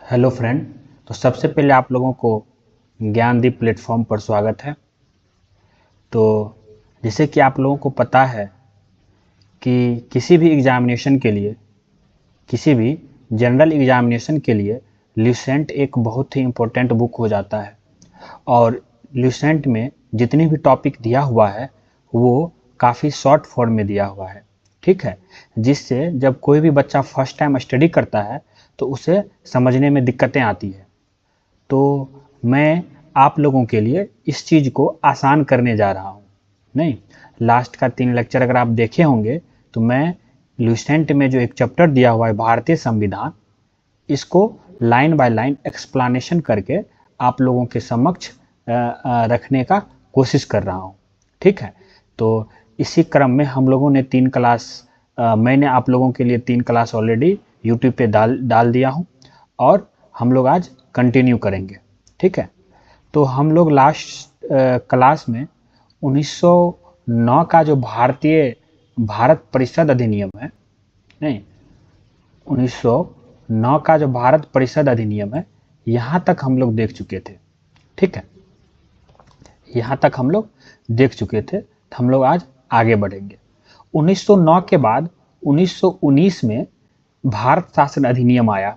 Hello friend. तो सबसे पहले आप लोगों को ज्ञानदीप प्लेटफॉर्म पर स्वागत है। तो जैसे कि आप लोगों को पता है कि किसी भी एग्जामिनेशन के लिए, किसी भी जनरल एग्जामिनेशन के लिए ल्यूसेंट एक बहुत ही इम्पोर्टेंट बुक हो जाता है। और ल्यूसेंट में जितनी भी टॉपिक दिया हुआ है वो काफ़ी शॉर्ट फॉर्म में दिया हुआ है, ठीक है। जिससे जब कोई भी बच्चा फर्स्ट टाइम स्टडी करता है तो उसे समझने में दिक्कतें आती है। तो मैं आप लोगों के लिए इस चीज़ को आसान करने जा रहा हूँ। नहीं, लास्ट का 3 लेक्चर अगर आप देखे होंगे तो मैं ल्यूसेंट में जो एक चैप्टर दिया हुआ है भारतीय संविधान, इसको लाइन बाय लाइन एक्सप्लेनेशन करके आप लोगों के समक्ष रखने का कोशिश कर रहा हूँ, ठीक है। तो इसी क्रम में हम लोगों ने 3 क्लास, मैंने आप लोगों के लिए 3 क्लास ऑलरेडी यूट्यूब पे डाल दिया हूँ और हम लोग आज कंटिन्यू करेंगे, ठीक है। तो हम लोग लास्ट क्लास में 1909 का जो भारत परिषद अधिनियम है, नहीं, 1909 का जो भारत परिषद अधिनियम है, यहाँ तक हम लोग देख चुके थे, ठीक है। यहाँ तक हम लोग देख चुके थे। तो हम लोग आज आगे बढ़ेंगे। 1909 के बाद 1919 में भारत शासन अधिनियम आया,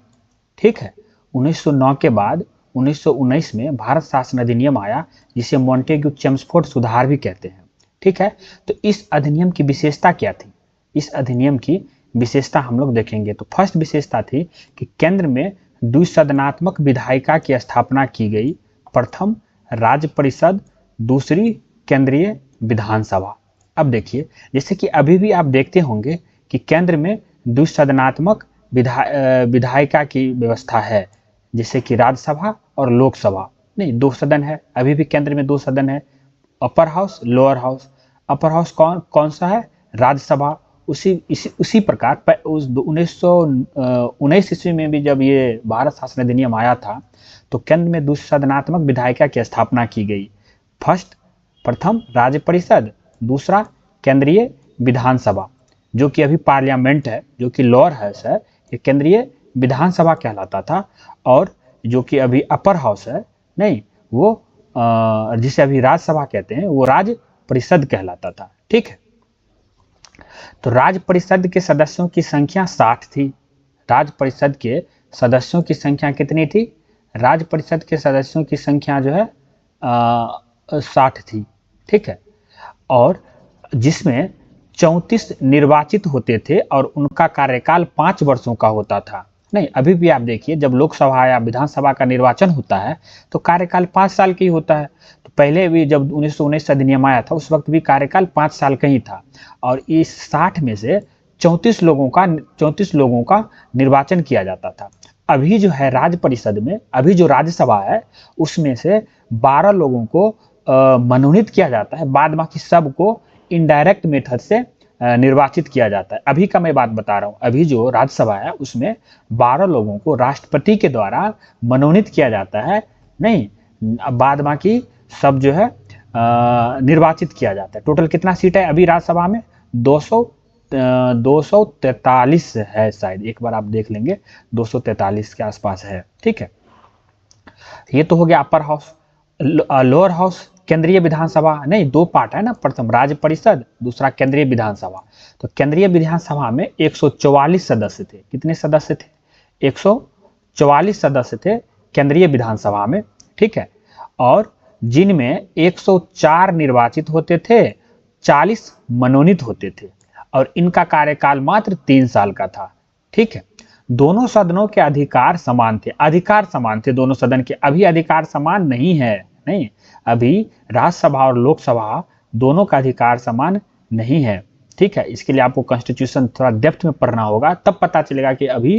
ठीक है। 1909 के बाद 1919 में भारत शासन अधिनियम आया, जिसे मॉन्टेग्यू चेम्सफोर्ड सुधार भी कहते हैं, ठीक है। तो इस अधिनियम की विशेषता क्या थी? इस अधिनियम की विशेषता हम लोग देखेंगे। तो फर्स्ट विशेषता थी कि केंद्र में द्विसदनात्मक विधायिका की स्थापना की गई। प्रथम राज्य परिषद, दूसरी केंद्रीय विधानसभा। अब देखिए, जैसे कि अभी भी आप देखते होंगे कि केंद्र में द्विसदनात्मक विधायिका की व्यवस्था है, जैसे कि राज्यसभा और लोकसभा। नहीं, 2 सदन है, अभी भी केंद्र में 2 सदन है, upper house, lower house. Upper house कौन कौन सा है? राज्यसभा। उसी प्रकार उस 1919 ईस्वी में भी जब ये भारत शासन अधिनियम आया था तो केंद्र में द्विसदनात्मक विधायिका की स्थापना की गई। प्रथम राज्य परिषद, दूसरा केंद्रीय विधानसभा, जो कि अभी पार्लियामेंट है, जो कि लोअर हाउस है, ये केंद्रीय विधानसभा कहलाता था। और जो कि अभी अपर हाउस है, नहीं, वो जिसे अभी राज्यसभा कहते हैं, वो राज्य परिषद कहलाता था, ठीक है। तो राज्य परिषद के सदस्यों की संख्या 60 थी। राज्य परिषद के सदस्यों की संख्या कितनी थी? राज्य परिषद के सदस्यों की संख्या जो है 60 थी, ठीक है। और जिसमें 34 निर्वाचित होते थे और उनका कार्यकाल 5 वर्षों का होता था। नहीं, अभी भी आप देखिए, जब लोकसभा या विधानसभा का निर्वाचन होता है तो कार्यकाल 5 साल का ही होता है। तो पहले भी जब 1919 अधिनियम आया था उस वक्त भी कार्यकाल 5 साल का ही था। और इस 60 में से 34 लोगों का निर्वाचन किया जाता था। अभी जो है राज्य परिषद में, अभी जो राज्यसभा है उसमें से 12 लोगों को मनोनीत किया जाता है, बाद बाकी सबको इनडायरेक्ट मेथड से निर्वाचित किया जाता है। अभी का मैं बात बता रहा हूँ, अभी जो राज्यसभा है उसमें 12 लोगों को राष्ट्रपति के द्वारा मनोनीत किया जाता है। नहीं, बाद बाकी सब जो है निर्वाचित किया जाता है। टोटल कितना सीट है अभी राज्यसभा में? 243 है शायद, एक बार आप देख लेंगे, 243 के आसपास है, ठीक है। ये तो हो गया अपर हाउस। लोअर हाउस केंद्रीय विधानसभा, नहीं, 2 पार्ट है ना, प्रथम राज्य परिषद, दूसरा केंद्रीय विधानसभा। तो केंद्रीय विधानसभा में 144 सदस्य थे। कितने सदस्य थे? 144 सदस्य थे केंद्रीय विधानसभा में, ठीक है। और जिनमें 104 निर्वाचित होते थे, 40 मनोनीत होते थे और इनका कार्यकाल मात्र 3 साल का था, ठीक है। दोनों सदनों के अधिकार समान थे, अधिकार समान थे दोनों सदन के। अभी अधिकार समान नहीं है, नहीं, अभी राज्यसभा और लोकसभा दोनों का अधिकार समान नहीं है, ठीक है। इसके लिए आपको कॉन्स्टिट्यूशन थोड़ा डेप्थ में पढ़ना होगा, तब पता चलेगा कि अभी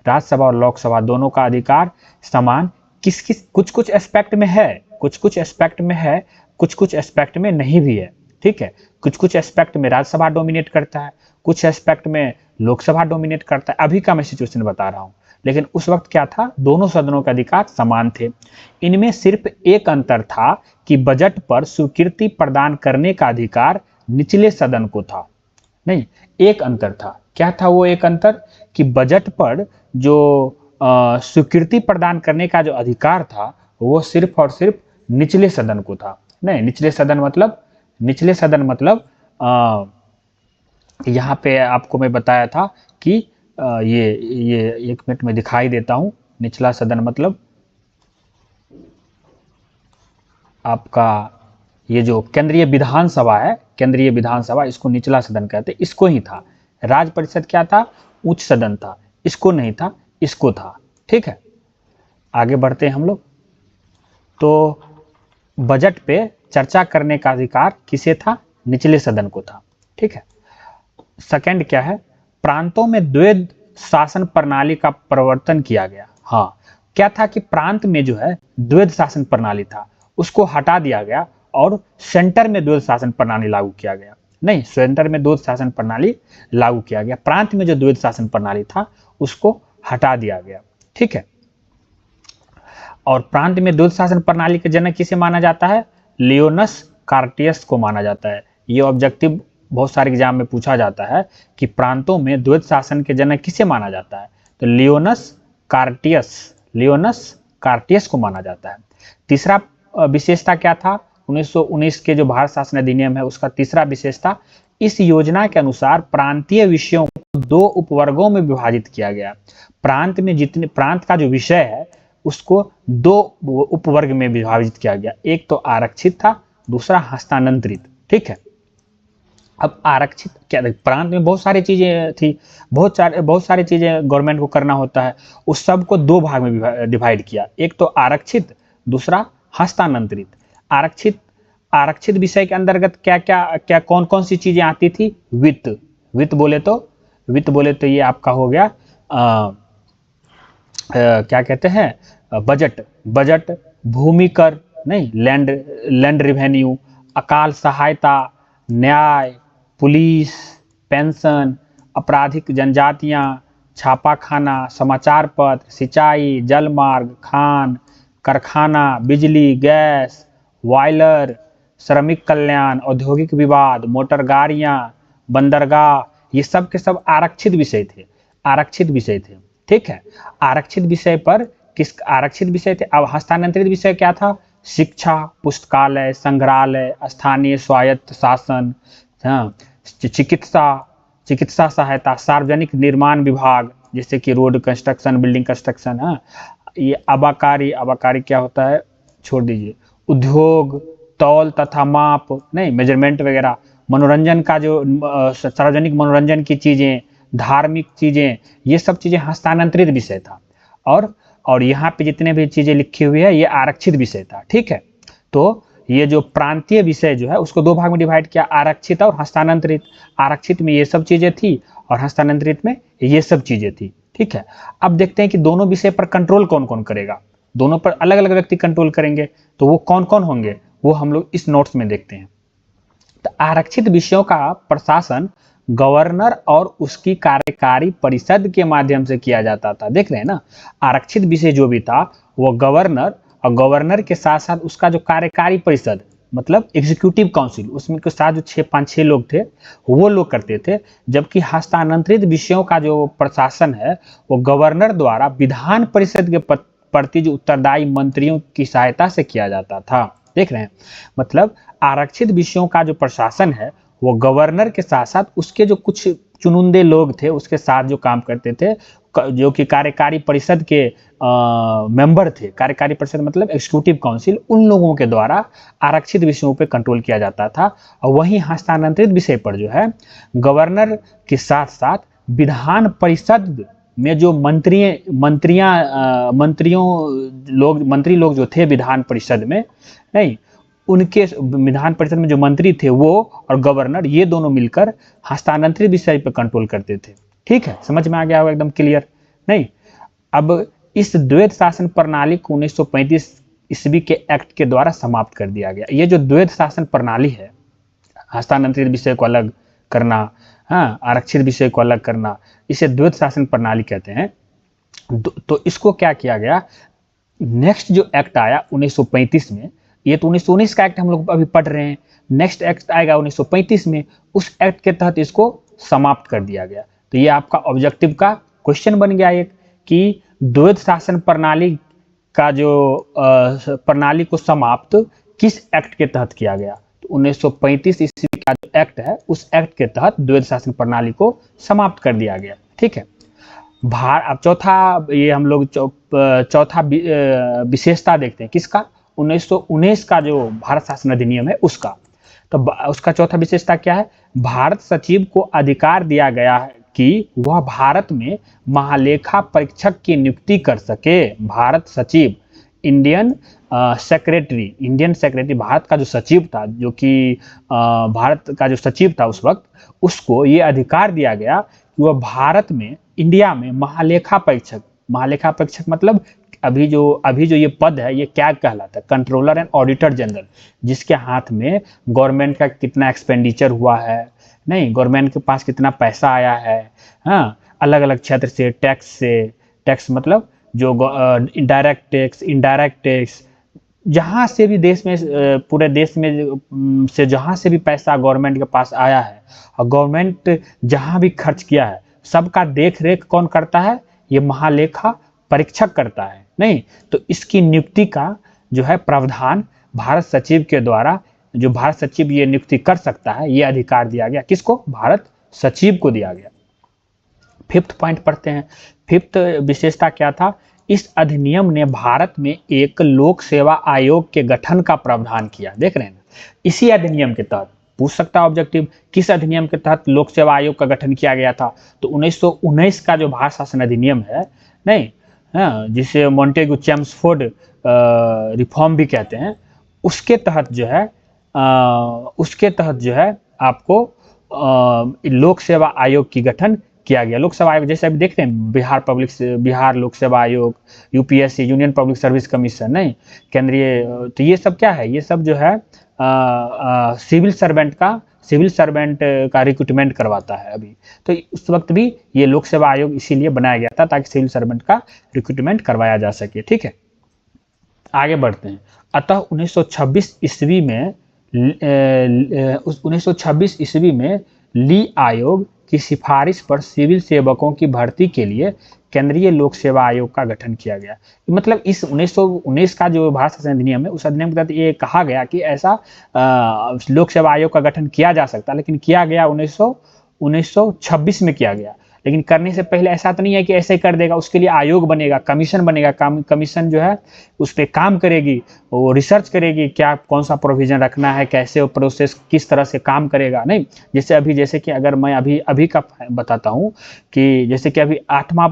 राज्यसभा और लोकसभा दोनों का अधिकार समान किस किस कुछ कुछ एस्पेक्ट में है, कुछ कुछ एस्पेक्ट में है, कुछ कुछ एस्पेक्ट में नहीं भी है, ठीक है। कुछ कुछ एस्पेक्ट में राज्यसभा डोमिनेट करता है, कुछ एस्पेक्ट में लोकसभा डोमिनेट करता है। अभी का मैं सिचुएशन बता रहा हूं, लेकिन उस वक्त क्या था, दोनों सदनों के अधिकार समान थे। इनमें सिर्फ एक अंतर था कि बजट पर स्वीकृति प्रदान करने का अधिकार निचले सदन को था। नहीं, एक अंतर था। क्या था वो एक अंतर? कि बजट पर जो स्वीकृति प्रदान करने का जो अधिकार था वो सिर्फ और सिर्फ निचले सदन को था। नहीं, निचले सदन मतलब यहाँ पे आपको मैं बताया था कि ये 1 मिनट में दिखाई देता हूँ। निचला सदन मतलब आपका ये जो केंद्रीय विधानसभा है, केंद्रीय विधानसभा, इसको निचला सदन कहते हैं, इसको ही था। राज्य परिषद क्या था? उच्च सदन था, इसको नहीं था, इसको था। ठीक है, आगे बढ़ते हैं हम लोग। तो बजट पे चर्चा करने का अधिकार किसे था? निचले सदन को था। ठीक है, सेकंड क्या है? प्रांतों में द्वैध शासन प्रणाली का प्रवर्तन किया गया। हाँ, क्या था कि प्रांत में जो है द्वैध शासन प्रणाली था, उसको हटा दिया गया और सेंटर में द्वैध शासन प्रणाली लागू किया गया। नहीं, सेंटर में द्वैध शासन प्रणाली लागू किया गया, प्रांत में जो द्वैध शासन प्रणाली था उसको हटा दिया गया। ठीक है, और प्रांत में द्वैध शासन प्रणाली के जनक किसे माना जाता है? लियोनस कार्टियस को माना जाता है। ये ऑब्जेक्टिव बहुत सारे एग्जाम में पूछा जाता है कि प्रांतों में द्वैध शासन के जनक किसे माना जाता है? तो लियोनस कार्टियस को माना जाता है। तीसरा विशेषता क्या था? 1919 के जो भारत शासन अधिनियम है उसका तीसरा विशेषता, इस योजना के अनुसार प्रांतीय विषयों को 2 उपवर्गों में विभाजित किया गया। प्रांत का जो विषय है उसको 2 उपवर्ग में विभाजित किया गया। एक तो आरक्षित था, दूसरा हस्तांतरित। ठीक है, अब आरक्षित क्या, प्रांत में बहुत सारी चीजें थी, बहुत सारी चीजें गवर्नमेंट को करना होता है, उस सब को 2 भाग में डिवाइड किया। एक तो आरक्षित, दूसरा हस्तांतरित। आरक्षित विषय के अंतर्गत क्या कौन कौन सी चीजें आती थी? वित्त बोले तो ये आपका हो गया क्या कहते हैं, बजट, भूमि कर, नहीं, लैंड रेवेन्यू, अकाल सहायता, न्याय, पुलिस, पेंशन, आपराधिक जनजातियां, छापाखाना, समाचार पत्र, सिंचाई, जलमार्ग, खान, कारखाना, बिजली, गैस, बॉयलर, श्रमिक कल्याण, औद्योगिक विवाद, मोटर गाड़ियां, बंदरगाह, ये सब के सब आरक्षित विषय थे। ठीक है, आरक्षित विषय थे। अब हस्तांतरित विषय क्या था? शिक्षा, पुस्तकालय, संग्रहालय, स्थानीय स्वायत्त शासन, चिकित्सा सहायता, सार्वजनिक निर्माण विभाग जैसे कि रोड कंस्ट्रक्शन, बिल्डिंग कंस्ट्रक्शन, ये आबाकारी क्या होता है छोड़ दीजिए, उद्योग, तौल तथा माप, नहीं, मेजरमेंट वगैरह, मनोरंजन का जो सार्वजनिक मनोरंजन की चीजें, धार्मिक चीजें, ये सब चीजें हस्तांतरित विषय था। और यहाँ पे जितने भी चीजें लिखी हुई है ये आरक्षित विषय था। ठीक है, तो ये जो प्रांतीय विषय जो है उसको 2 भाग में डिवाइड किया, आरक्षित और हस्तांतरित। आरक्षित में ये सब चीजें थी और हस्तांतरित में ये सब चीजें थी। ठीक है, अब देखते हैं कि दोनों विषय पर कंट्रोल कौन कौन करेगा। दोनों पर अलग अलग व्यक्ति कंट्रोल करेंगे, तो वो कौन कौन होंगे वो हम लोग इस नोट्स में देखते हैं। तो आरक्षित विषयों का प्रशासन गवर्नर और उसकी कार्यकारी परिषद के माध्यम से किया जाता था। देख रहे हैं ना, आरक्षित विषय जो भी था वो गवर्नर और गवर्नर के साथ साथ उसका जो कार्यकारी परिषद मतलब एग्जीक्यूटिव काउंसिल, उसमें के साथ जो 5-6 लोग थे वो लोग करते थे। जबकि हस्तांतरित विषयों का जो प्रशासन है वो गवर्नर द्वारा विधान परिषद के प्रति जो उत्तरदायी मंत्रियों की सहायता से किया जाता था। देख रहे हैं, मतलब आरक्षित विषयों का जो प्रशासन है वो गवर्नर के साथ साथ उसके जो कुछ चुनिंदे लोग थे उसके साथ जो काम करते थे, जो कि कार्यकारी परिषद के मेंबर थे। कार्यकारी परिषद मतलब एग्जीक्यूटिव काउंसिल, उन लोगों के द्वारा आरक्षित विषयों पे कंट्रोल किया जाता था। और वहीं हस्तांतरित विषय पर जो है गवर्नर के साथ साथ विधान परिषद में जो मंत्री लोग जो थे विधान परिषद में, नहीं, उनके विधान परिषद में जो मंत्री थे वो और गवर्नर ये दोनों मिलकर हस्तांतरित विषय पर कंट्रोल करते थे। ठीक है, समझ में आ गया होगा एकदम क्लियर। नहीं, अब इस द्वैध शासन प्रणाली को 1935 ईस्वी के एक्ट के द्वारा समाप्त कर दिया गया। ये जो द्वैध शासन प्रणाली है, हस्तांतरित विषय को अलग करना, आरक्षित विषय को अलग करना, इसे द्वैध शासन प्रणाली कहते हैं। तो इसको क्या किया गया, नेक्स्ट जो एक्ट आया 1935 में, ये तो 1919 का एक्ट हम लोग अभी पढ़ रहे हैं, नेक्स्ट एक्ट आएगा 1935 में, उस एक्ट के तहत इसको समाप्त कर दिया गया। तो ये आपका ऑब्जेक्टिव का क्वेश्चन बन गया एक कि द्वैध शासन प्रणाली का जो प्रणाली को समाप्त किस एक्ट के तहत किया गया? तो 1935 ईस्वी का जो एक्ट है, उस एक्ट के तहत द्वैध शासन प्रणाली को समाप्त कर दिया गया। ठीक है। अब चौथा, ये हम लोग चौथा विशेषता देखते हैं किसका? 1919 का जो भारत शासन अधिनियम है उसका। तो उसका चौथा विशेषता क्या है? भारत सचिव को अधिकार दिया गया है कि वह भारत में महालेखा परीक्षक की नियुक्ति कर सके। भारत सचिव, इंडियन सेक्रेटरी भारत का जो सचिव था, जो कि भारत का जो सचिव था उस वक्त, उसको ये अधिकार दिया गया कि वह भारत में, इंडिया में महालेखा परीक्षक मतलब अभी जो ये पद है, ये क्या कहलाता है? कंट्रोलर एंड ऑडिटर जनरल, जिसके हाथ में गवर्नमेंट का कितना एक्सपेंडिचर हुआ है, नहीं, गवर्नमेंट के पास कितना पैसा आया है, हाँ, अलग अलग क्षेत्र से, टैक्स मतलब जो डायरेक्ट टैक्स, इनडायरेक्ट टैक्स, जहाँ से भी देश में, पूरे देश में से जहाँ से भी पैसा गवर्नमेंट के पास आया है और गवर्नमेंट जहाँ भी खर्च किया है, सबका देख रेख कौन करता है? ये महालेखा परीक्षक करता है, नहीं। तो इसकी नियुक्ति का जो है प्रावधान भारत सचिव के द्वारा, जो भारत सचिव ये नियुक्ति कर सकता है, ये अधिकार दिया गया किसको? भारत सचिव को दिया गया। फिफ्थ पॉइंट पढ़ते हैं। फिफ्थ विशेषता क्या था? इस अधिनियम ने भारत में एक लोक सेवा आयोग के गठन का प्रावधान किया। देख रहे हैं ना, इसी अधिनियम के तहत पूछ सकता है ऑब्जेक्टिव, किस अधिनियम के तहत लोक सेवा आयोग का गठन किया गया था? तो 1919 का जो भारत शासन अधिनियम है, नहीं, हाँ, जिसे मॉन्टेगू चेम्सफोर्ड रिफॉर्म भी कहते हैं, उसके तहत जो है आपको लोक सेवा आयोग की गठन किया गया। लोक सेवा आयोग जैसे अभी देख रहे हैं, बिहार लोक सेवा आयोग, UPSC, union public service commission, नहीं, केंद्रीय, तो ये सब क्या है? ये सब जो है सिविल सर्वेंट का रिक्रूटमेंट करवाता है अभी। तो उस वक्त भी ये लोक सेवा आयोग इसीलिए बनाया गया था ताकि सिविल सर्वेंट का रिक्रूटमेंट करवाया जा सके। ठीक है, आगे बढ़ते हैं। अतः 1926 ईस्वी में ली आयोग की सिफारिश पर सिविल सेवकों की भर्ती के लिए केंद्रीय लोक सेवा आयोग का गठन किया गया। मतलब इस 1919 का जो भारत शासन अधिनियम है, उस अधिनियम के तहत ये कहा गया कि ऐसा लोक सेवा आयोग का गठन किया जा सकता, लेकिन किया गया 1926 में किया गया। लेकिन करने से पहले ऐसा तो नहीं है कि ऐसे ही कर देगा, उसके लिए आयोग बनेगा, कमीशन बनेगा, कमीशन जो है उस पर काम करेगी, वो रिसर्च करेगी, क्या कौन सा प्रोविजन रखना है, कैसे वो प्रोसेस किस तरह से काम करेगा, नहीं। जैसे कि अगर मैं अभी का बताता हूँ कि जैसे कि अभी 8वां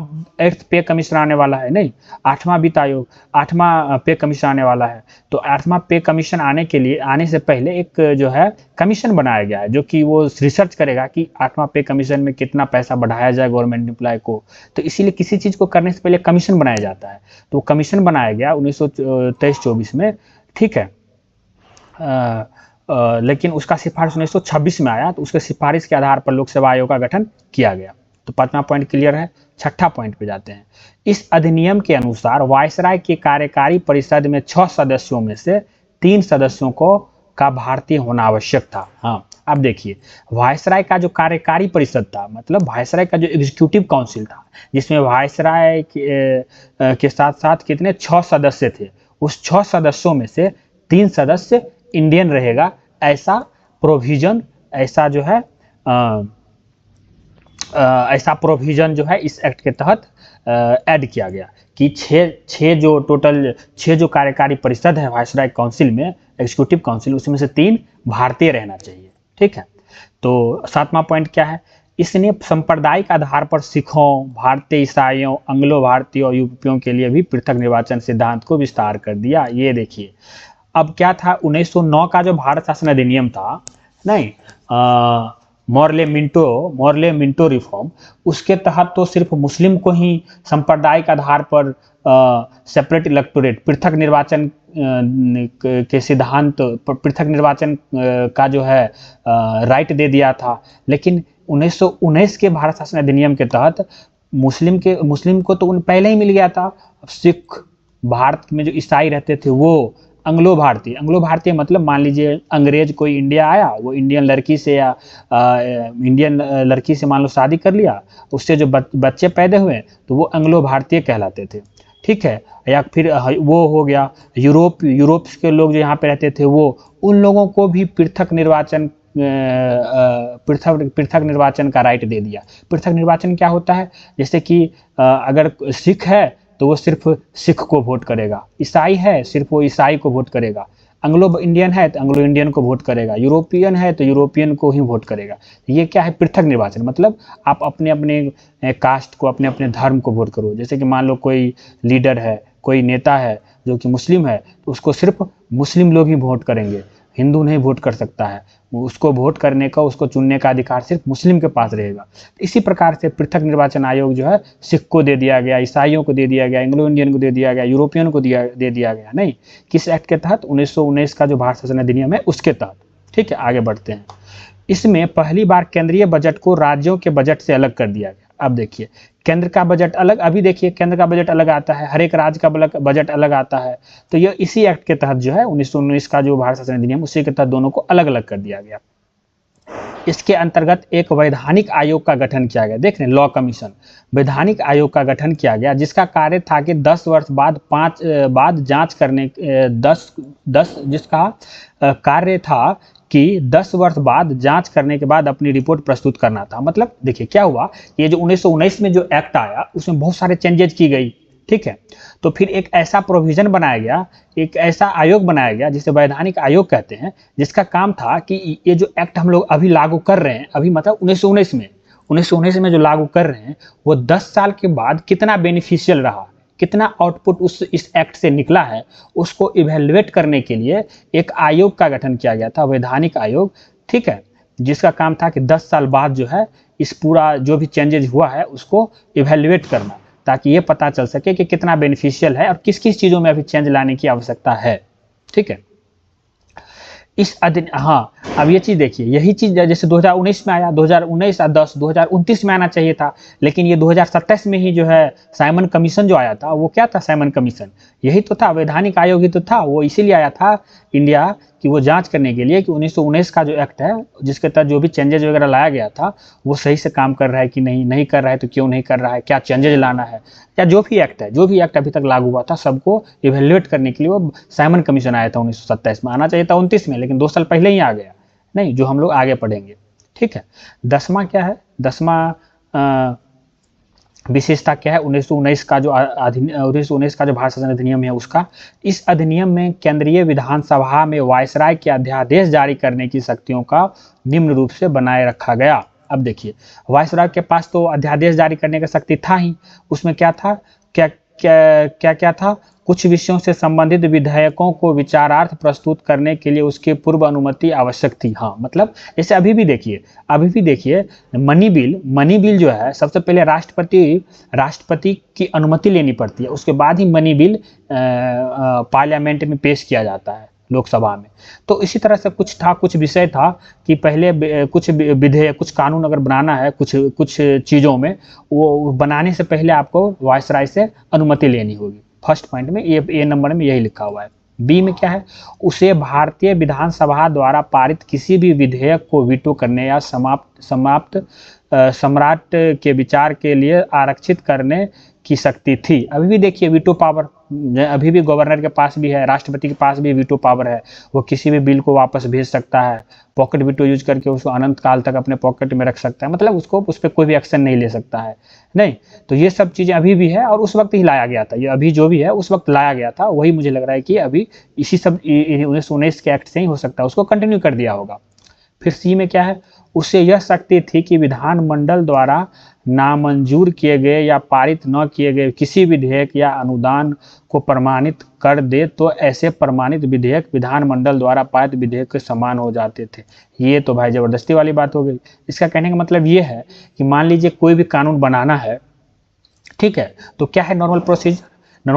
पे कमीशन आने वाला है, नहीं, 8वां वित्त आयोग, 8वां पे कमीशन आने वाला है। तो 8वां पे कमीशन आने से पहले एक जो है कमीशन बनाया गया है, जो कि वो रिसर्च करेगा कि 8वां पे कमीशन में कितना पैसा बढ़ाया जाए गवर्नमेंट एम्प्लॉय को। तो इसीलिए किसी चीज को करने से पहले कमीशन बनाया जाता है। तो कमीशन बनाया गया 1923-24 में। ठीक है, लेकिन उसका सिफारिश 1926 में आया, तो उसके सिफारिश के आधार पर लोक सेवा आयोग का गठन किया गया। तो 5वां पॉइंट क्लियर है। 6ठा पॉइंट पे जाते हैं। इस अधिनियम के अनुसार वायसराय की कार्यकारी परिषद में 6 सदस्यों में से 3 सदस्यों का भारतीय होना आवश्यक था। हाँ, अब देखिए, वायसराय का जो कार्यकारी परिषद था, मतलब वायसराय का जो एग्जीक्यूटिव काउंसिल था, जिसमें वायसराय के साथ साथ कितने 6 सदस्य थे, उस 6 सदस्यों में से 3 सदस्य इंडियन रहेगा, ऐसा प्रोविजन, ऐसा प्रोविजन जो है इस एक्ट के तहत ऐड किया गया कि 6 जो कार्यकारी परिषद है वायसराय काउंसिल में, एग्जीक्यूटिव काउंसिल, उसमें से 3 भारतीय रहना चाहिए। ठीक है, तो 7वां पॉइंट क्या है? इसने सांप्रदायिक आधार पर सिखों, भारतीय ईसाइयों, एंग्लो भारतीयों और यूरोपियों के लिए भी पृथक निर्वाचन सिद्धांत को विस्तार कर दिया। ये देखिए, अब क्या था, 1909 का जो भारत शासन अधिनियम था, नहीं, मॉर्ले मिंटो रिफॉर्म, उसके तहत तो सिर्फ मुस्लिम को ही सांप्रदायिक आधार पर सेपरेट इलेक्टोरेट, पृथक निर्वाचन के सिद्धांत, पृथक निर्वाचन का जो है राइट दे दिया था। लेकिन 1919 के भारत शासन अधिनियम के तहत मुस्लिम को तो पहले ही मिल गया था। सिख, भारत में जो ईसाई रहते थे वो, एंग्लो भारतीय मतलब मान लीजिए अंग्रेज कोई इंडिया आया, वो इंडियन लड़की से या इंडियन लड़की से मान लो शादी कर लिया, उससे जो बच्चे पैदा हुए तो वो एंग्लो भारतीय कहलाते थे, ठीक है। या फिर वो हो गया यूरोप के लोग जो यहाँ पे रहते थे, वो उन लोगों को भी पृथक निर्वाचन का राइट दे दिया। पृथक निर्वाचन क्या होता है, जैसे कि अगर सिख है तो वो सिर्फ सिख को वोट करेगा, ईसाई है सिर्फ वो ईसाई को वोट करेगा, एंग्लो इंडियन है तो एंग्लो इंडियन को वोट करेगा, यूरोपियन है तो यूरोपियन को ही वोट करेगा। ये क्या है, पृथक निर्वाचन, मतलब आप अपने अपने कास्ट को, अपने अपने धर्म को वोट करो। जैसे कि मान लो कोई लीडर है, कोई नेता है जो कि मुस्लिम है, तो उसको सिर्फ मुस्लिम लोग ही वोट करेंगे, हिंदू नहीं वोट कर सकता है, उसको वोट करने का, उसको चुनने का अधिकार सिर्फ मुस्लिम के पास रहेगा। इसी प्रकार से पृथक निर्वाचन आयोग जो है सिख को दे दिया गया, ईसाइयों को दे दिया गया, एंग्लो इंडियन को दे दिया गया, यूरोपियन को दे दिया गया। नहीं, किस एक्ट के तहत, 1919 का जो भारत शासन अधिनियम है उसके तहत, ठीक है। आगे बढ़ते हैं। इसमें पहली बार केंद्रीय बजट को राज्यों के बजट से अलग कर दिया गया। अब देखिए, केंद्र का बजट अलग, अभी देखिए केंद्र का बजट अलग आता है, हर एक राज्य का बजट अलग आता है। तो ये इसी एक्ट के तहत जो है 1919 का जो भारत शासन अधिनियम, उसी के तहत दोनों को अलग अलग कर दिया गया। इसके अंतर्गत एक वैधानिक आयोग का गठन किया गया। देख रहे हैं, लॉ कमीशन, वैधानिक आयोग का गठन किया गया, जिसका कार्य था कि 10 वर्ष बाद जांच करने, 10 जिसका कार्य था कि 10 वर्ष बाद जांच करने के बाद अपनी रिपोर्ट प्रस्तुत करना था। मतलब देखिए क्या हुआ, ये जो 1919 में जो एक्ट आया उसमें बहुत सारे चेंजेज की गई, ठीक है। तो फिर एक ऐसा प्रोविजन बनाया गया, एक ऐसा आयोग बनाया गया जिसे वैधानिक आयोग कहते हैं, जिसका काम था कि ये जो एक्ट हम लोग अभी लागू कर रहे हैं, अभी मतलब 1919 में जो लागू कर रहे हैं, वो 10 साल के बाद कितना बेनिफिशियल रहा, कितना आउटपुट इस एक्ट से निकला है, उसको इवेल्युएट करने के लिए एक आयोग का गठन किया गया था, वैधानिक आयोग, ठीक है। जिसका काम था कि 10 साल बाद जो है इस पूरा जो भी चेंजेज हुआ है उसको इवेल्युएट करना, ताकि ये पता चल सके कि कितना बेनिफिशियल है और किस किस चीज़ों में अभी चेंज लाने की आवश्यकता है, ठीक है। हाँ, अब ये चीज़ देखिए, यही चीज़ जैसे 2019 में आया, 2019 और 2029 में आना चाहिए था, लेकिन ये 2027 में ही जो है साइमन कमीशन जो आया था, वो क्या था, साइमन कमीशन यही तो था, वैधानिक आयोग ही तो था। वो इसीलिए आया था इंडिया कि वो जांच करने के लिए कि 1919 का जो एक्ट है, जिसके तहत जो भी चेंजेज वगैरह लाया गया था, वो सही से काम कर रहा है कि नहीं कर रहा है तो क्यों नहीं कर रहा है, क्या चेंजेज लाना है, या जो भी एक्ट अभी तक लागू हुआ था सबको इवेल्युएट करने के लिए वो साइमन कमीशन आया था 1927 में। आना चाहिए था 29 में, लेकिन 2 साल पहले ही आ गया। नहीं, जो हम लोग आगे पढ़ेंगे, ठीक है। 10वां क्या है, 10वां विशेषता क्या है, 1919 का जो 1919 का जो भारत शासन अधिनियम है उसका, इस अधिनियम में केंद्रीय विधानसभा में वायसराय के अध्यादेश जारी करने की शक्तियों का निम्न रूप से बनाए रखा गया। अब देखिए, वायसराय के पास तो अध्यादेश जारी करने का शक्ति था ही, उसमें क्या था, क्या था, कुछ विषयों से संबंधित विधेयकों को विचारार्थ प्रस्तुत करने के लिए उसकी पूर्व अनुमति आवश्यक थी। हाँ, मतलब जैसे अभी भी देखिए मनी बिल जो है, सबसे पहले राष्ट्रपति की अनुमति लेनी पड़ती है, उसके बाद ही मनी बिल पार्लियामेंट में पेश किया जाता है, लोकसभा में। तो इसी तरह से कुछ विषय था कि पहले कुछ विधेयक, कुछ कानून अगर बनाना है कुछ चीज़ों में, वो बनाने से पहले आपको वायसराय से अनुमति लेनी होगी। फर्स्ट पॉइंट में ए नंबर में यही लिखा हुआ है। बी में क्या है, उसे भारतीय विधानसभा द्वारा पारित किसी भी विधेयक को वीटो करने या सम्राट के विचार के लिए आरक्षित करने की शक्ति थी। अभी भी देखिए वीटो पावर अभी भी गवर्नर के पास भी है, राष्ट्रपति के पास भी वीटो पावर है, वो किसी भी बिल को वापस भेज सकता है, पॉकेट वीटो यूज करके उसको अनंत काल तक अपने पॉकेट में रख सकता है, मतलब उसको उस पर कोई भी एक्शन नहीं ले सकता है। नहीं, तो ये सब चीज़ें अभी भी है और उस वक्त ही लाया गया था, ये अभी जो भी है उस वक्त लाया गया था, वही मुझे लग रहा है कि अभी इसी सब 1919 के एक्ट से ही हो सकता है, उसको कंटिन्यू कर दिया होगा। फिर सी में क्या है, उसे यह शक्ति थी कि विधानमंडल द्वारा नामंजूर किए गए या पारित न किए गए किसी विधेयक या अनुदान को प्रमाणित कर दे तो ऐसे प्रमाणित विधेयक विधानमंडल द्वारा पारित विधेयक के समान हो जाते थे। ये तो भाई जबरदस्ती वाली बात हो गई। इसका कहने का मतलब ये है कि मान लीजिए कोई भी कानून बनाना है, ठीक है, तो क्या है नॉर्मल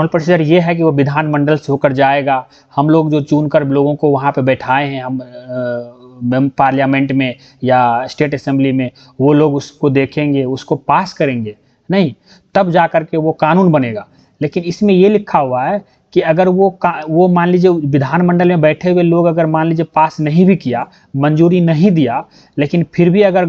प्रोसीजर ये है कि वो विधानमंडल से होकर जाएगा, हम लोग जो चुनकर लोगों को वहाँ पे बैठाए हैं, हम पार्लियामेंट में या स्टेट असेंबली में, वो लोग उसको देखेंगे, उसको पास करेंगे, नहीं तब जा कर के वो कानून बनेगा। लेकिन इसमें ये लिखा हुआ है कि अगर वो मान लीजिए विधानमंडल में बैठे हुए लोग अगर मान लीजिए पास नहीं भी किया, मंजूरी नहीं दिया, लेकिन फिर भी अगर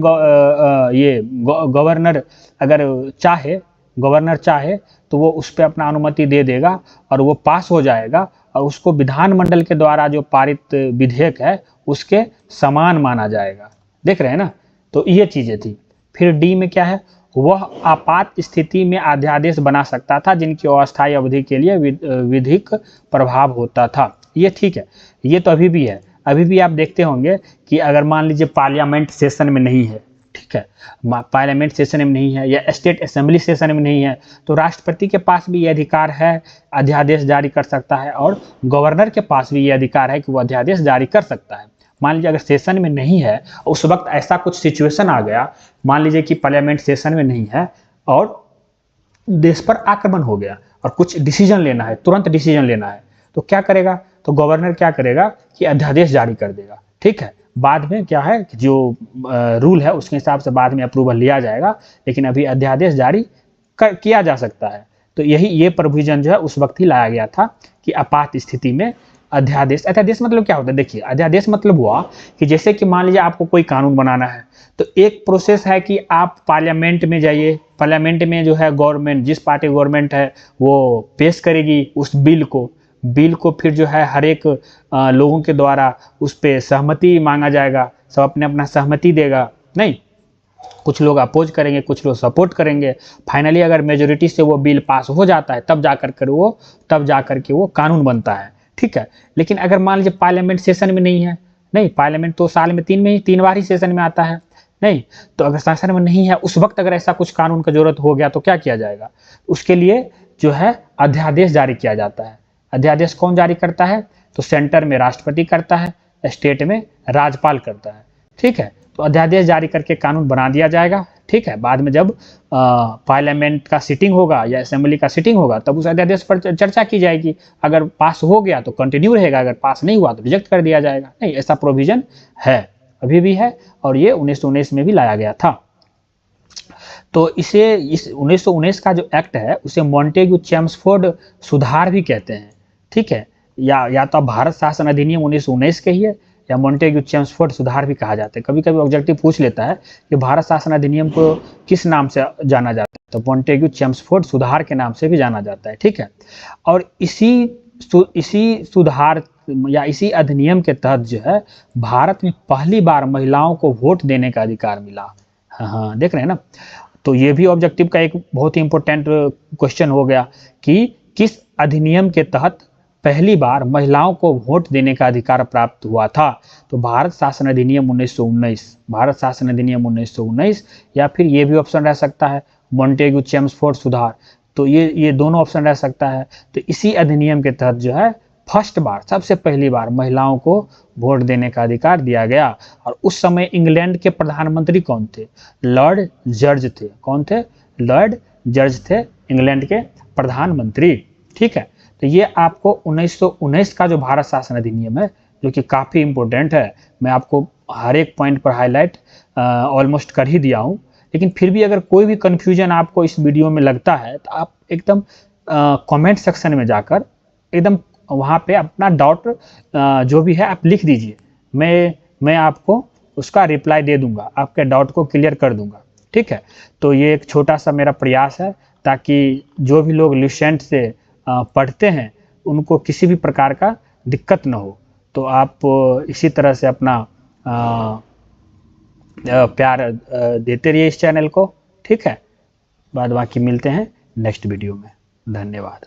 गवर्नर चाहे तो वो उस पर अपना अनुमति दे देगा और वो पास हो जाएगा और उसको विधानमंडल के द्वारा जो पारित विधेयक है उसके समान माना जाएगा। देख रहे हैं ना, तो ये चीजें थी। फिर डी में क्या है, वह आपात स्थिति में अध्यादेश बना सकता था जिनकी अस्थायी अवधि के लिए विधिक प्रभाव होता था। ये ठीक है, ये तो अभी भी है। अभी भी आप देखते होंगे कि अगर मान लीजिए पार्लियामेंट सेशन में नहीं है, ठीक है, पार्लियामेंट सेशन में नहीं है या स्टेट असेंबली सेशन में नहीं है, तो राष्ट्रपति के पास भी ये अधिकार है, अध्यादेश जारी कर सकता है, और गवर्नर के पास भी ये अधिकार है कि वो अध्यादेश जारी कर सकता है। मान लीजिए अगर सेशन में नहीं है, उस वक्त ऐसा कुछ सिचुएशन आ गया, मान लीजिए कि पार्लियामेंट सेशन में नहीं है और देश पर आक्रमण हो गया और कुछ डिसीजन लेना है, तुरंत डिसीजन लेना है, तो क्या करेगा, तो गवर्नर क्या करेगा कि अध्यादेश जारी कर देगा। ठीक है, बाद में क्या है कि जो रूल है उसके हिसाब से बाद में अप्रूवल लिया जाएगा, लेकिन अभी अध्यादेश जारी किया जा सकता है। तो ये प्रोविजन जो है उस वक्त ही लाया गया था कि आपात स्थिति में अध्यादेश मतलब क्या होता है, देखिए अध्यादेश मतलब हुआ कि जैसे कि मान लीजिए आपको कोई कानून बनाना है, तो एक प्रोसेस है कि आप पार्लियामेंट में जाइए, पार्लियामेंट में जो है गवर्नमेंट, जिस पार्टी गवर्नमेंट है वो पेश करेगी उस बिल को फिर जो है हर एक लोगों के द्वारा उस पर सहमति मांगा जाएगा, सब अपने अपना सहमति देगा, नहीं कुछ लोग अपोज करेंगे, कुछ लोग सपोर्ट करेंगे, फाइनली अगर मेजोरिटी से वो बिल पास हो जाता है तब जाकर के वो कानून बनता है। ठीक है, लेकिन अगर मान लीजिए पार्लियामेंट सेशन में नहीं है, नहीं पार्लियामेंट तो साल में 3 बार ही सेशन में आता है, नहीं तो अगर सेशन में नहीं है उस वक्त अगर ऐसा कुछ कानून का जरूरत हो गया तो क्या किया जाएगा, उसके लिए जो है अध्यादेश जारी किया जाता है। अध्यादेश कौन जारी करता है, तो सेंटर में राष्ट्रपति करता है, स्टेट में राज्यपाल करता है। ठीक है, तो अध्यादेश जारी करके कानून बना दिया जाएगा। ठीक है, बाद में जब पार्लियामेंट का सिटिंग होगा या असेंबली का सिटिंग होगा तब उस अध्यादेश पर चर्चा की जाएगी, अगर पास हो गया तो कंटिन्यू रहेगा, अगर पास नहीं हुआ तो रिजेक्ट कर दिया जाएगा। नहीं, ऐसा प्रोविजन है, अभी भी है, और ये 1919 में भी लाया गया था। तो इस 1919 का जो एक्ट है उसे मॉन्टेग्यू चेम्सफोर्ड सुधार भी कहते हैं। ठीक है, या तो भारत शासन अधिनियम 1919 के ही है या मॉन्टेग्यू चेम्सफोर्ड सुधार भी कहा जाता है। कभी कभी ऑब्जेक्टिव पूछ लेता है कि भारत शासन अधिनियम को किस नाम से जाना जाता है, तो मॉन्टेग्यू चेम्सफोर्ड सुधार के नाम से भी जाना जाता है। ठीक है, और इसी सुधार या इसी अधिनियम के तहत जो है भारत में पहली बार महिलाओं को वोट देने का अधिकार मिला। हाँ, देख रहे हैं ना, तो ये भी ऑब्जेक्टिव का एक बहुत ही इंपॉर्टेंट क्वेश्चन हो गया कि किस अधिनियम के तहत पहली बार महिलाओं को वोट देने का अधिकार प्राप्त हुआ था, तो भारत शासन अधिनियम 1919, भारत शासन अधिनियम 1919, या फिर ये भी ऑप्शन रह सकता है मॉन्टेग्यू चेम्सफोर्ड सुधार। तो ये दोनों ऑप्शन रह सकता है। तो इसी अधिनियम के तहत जो है फर्स्ट बार, सबसे पहली बार महिलाओं को वोट देने का अधिकार दिया गया। और उस समय इंग्लैंड के प्रधानमंत्री कौन थे, लॉर्ड जॉर्ज थे। कौन थे, लॉर्ड जॉर्ज थे इंग्लैंड के प्रधानमंत्री। ठीक है, तो ये आपको 1919 का जो भारत शासन अधिनियम है जो कि काफ़ी इंपॉर्टेंट है, मैं आपको हर एक पॉइंट पर हाईलाइट ऑलमोस्ट कर ही दिया हूँ, लेकिन फिर भी अगर कोई भी कन्फ्यूजन आपको इस वीडियो में लगता है तो आप एकदम कमेंट सेक्शन में जाकर एकदम वहाँ पे अपना डाउट जो भी है आप लिख दीजिए, मैं आपको उसका रिप्लाई दे दूंगा, आपके डाउट को क्लियर कर दूंगा। ठीक है, तो ये एक छोटा सा मेरा प्रयास है ताकि जो भी लोग लुसेंट से पढ़ते हैं उनको किसी भी प्रकार का दिक्कत न हो। तो आप इसी तरह से अपना प्यार देते रहिए इस चैनल को। ठीक है, बाद बाकी मिलते हैं नेक्स्ट वीडियो में। धन्यवाद।